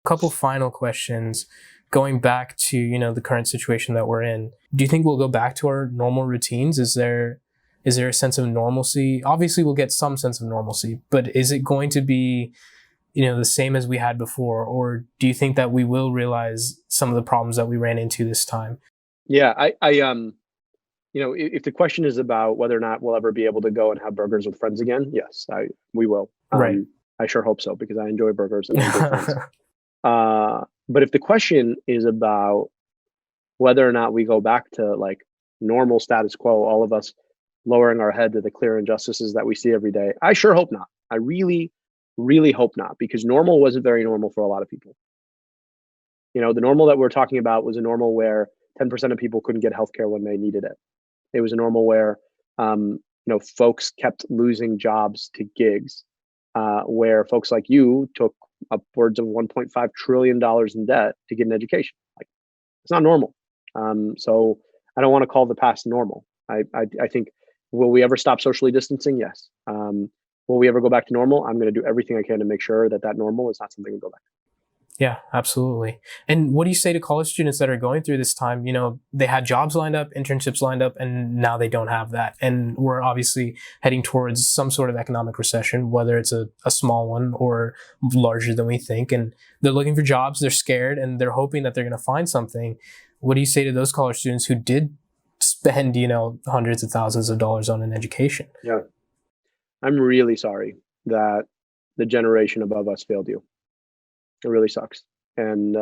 Couple final questions. Going back to, the current situation that we're in, do you think we'll go back to our normal routines? Is there a sense of normalcy? Obviously we'll get some sense of normalcy, but is it going to be, the same as we had before? Or do you think that we will realize some of the problems that we ran into this time? Yeah, if the question is about whether or not we'll ever be able to go and have burgers with friends again, yes, we will. Right. I sure hope so because I enjoy burgers and I enjoy friends. But if the question is about whether or not we go back to like normal status quo, all of us lowering our head to the clear injustices that we see every day, I sure hope not. I really, really hope not, because normal wasn't very normal for a lot of people. The normal that we're talking about was a normal where 10% of people couldn't get healthcare when they needed it. It was a normal where, folks kept losing jobs to gigs, where folks like you took upwards of $1.5 trillion in debt to get an education. Like, it's not normal. So I don't want to call the past normal. I think, will we ever stop socially distancing? Yes. Will we ever go back to normal? I'm going to do everything I can to make sure that normal is not something we go back to. Yeah, absolutely. And what do you say to college students that are going through this time? They had jobs lined up, internships lined up, and now they don't have that. And we're obviously heading towards some sort of economic recession, whether it's a small one or larger than we think. And they're looking for jobs, they're scared, and they're hoping that they're going to find something. What do you say to those college students who did spend, hundreds of thousands of dollars on an education? Yeah. I'm really sorry that the generation above us failed you. It really sucks. And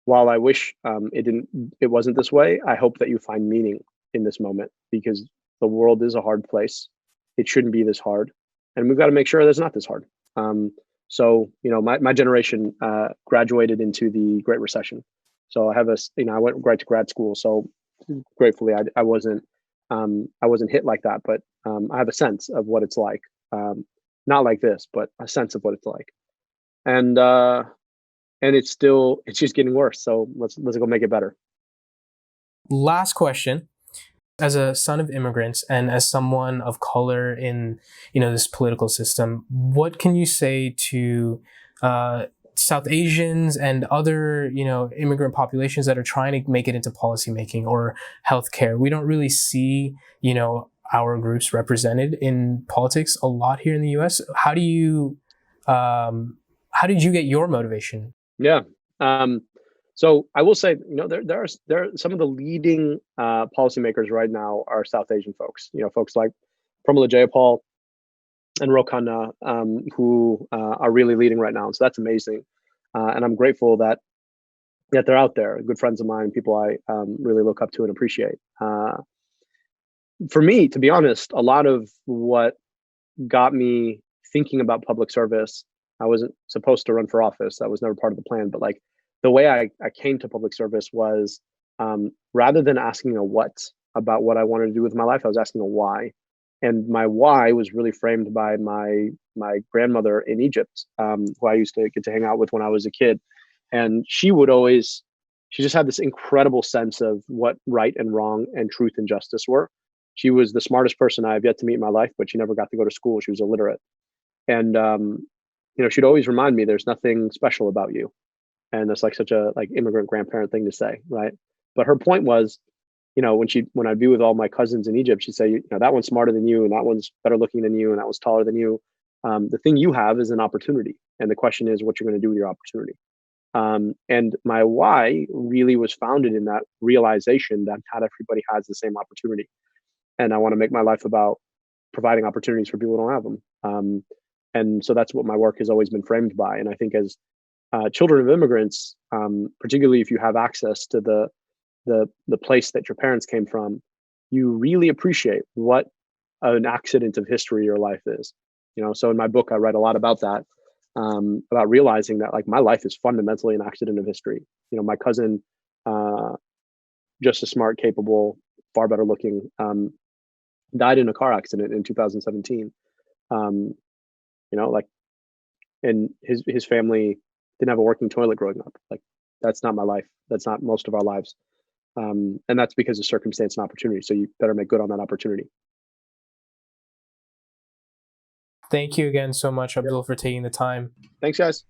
while I wish it wasn't this way, I hope that you find meaning in this moment, because the world is a hard place. It shouldn't be this hard, and we've got to make sure that it's not this hard. My generation graduated into the Great Recession, so I have I went right to grad school. So gratefully, I wasn't hit like that, but I have a sense of what it's like. Not like this, but a sense of what it's like. And it's just getting worse. So let's go make it better. Last question. As a son of immigrants and as someone of color in this political system, what can you say to South Asians and other immigrant populations that are trying to make it into policymaking or healthcare? We don't really see our groups represented in politics a lot here in the U.S. How did you get your motivation? Yeah. So I will say, there are some of the leading policymakers right now are South Asian folks. Folks like Pramila Jayapal and Ro Khanna, who are really leading right now. So that's amazing, and I'm grateful that they're out there. Good friends of mine, people I really look up to and appreciate. For me, to be honest, a lot of what got me thinking about public service, I wasn't supposed to run for office. That was never part of the plan. But like the way I came to public service was, rather than asking a what about what I wanted to do with my life, I was asking a why. And my why was really framed by my grandmother in Egypt, who I used to get to hang out with when I was a kid. And she just had this incredible sense of what right and wrong and truth and justice were. She was the smartest person I have yet to meet in my life, but she never got to go to school. She was illiterate. And she'd always remind me there's nothing special about you. And that's like such a immigrant grandparent thing to say, right? But her point was, when I'd be with all my cousins in Egypt, she'd say, that one's smarter than you, and that one's better looking than you, and that one's taller than you. The thing you have is an opportunity, and the question is what you're going to do with your opportunity. And my why really was founded in that realization that not everybody has the same opportunity, and I want to make my life about providing opportunities for people who don't have them. And so that's what my work has always been framed by. And I think as children of immigrants, particularly if you have access to the place that your parents came from, you really appreciate what an accident of history your life is. So in my book, I write a lot about that, about realizing that my life is fundamentally an accident of history. My cousin, just as smart, capable, far better looking, died in a car accident in 2017. And his family didn't have a working toilet growing up. That's not my life. That's not most of our lives. And that's because of circumstance and opportunity. So you better make good on that opportunity. Thank you again so much, Yep. Abdul, for taking the time. Thanks, guys.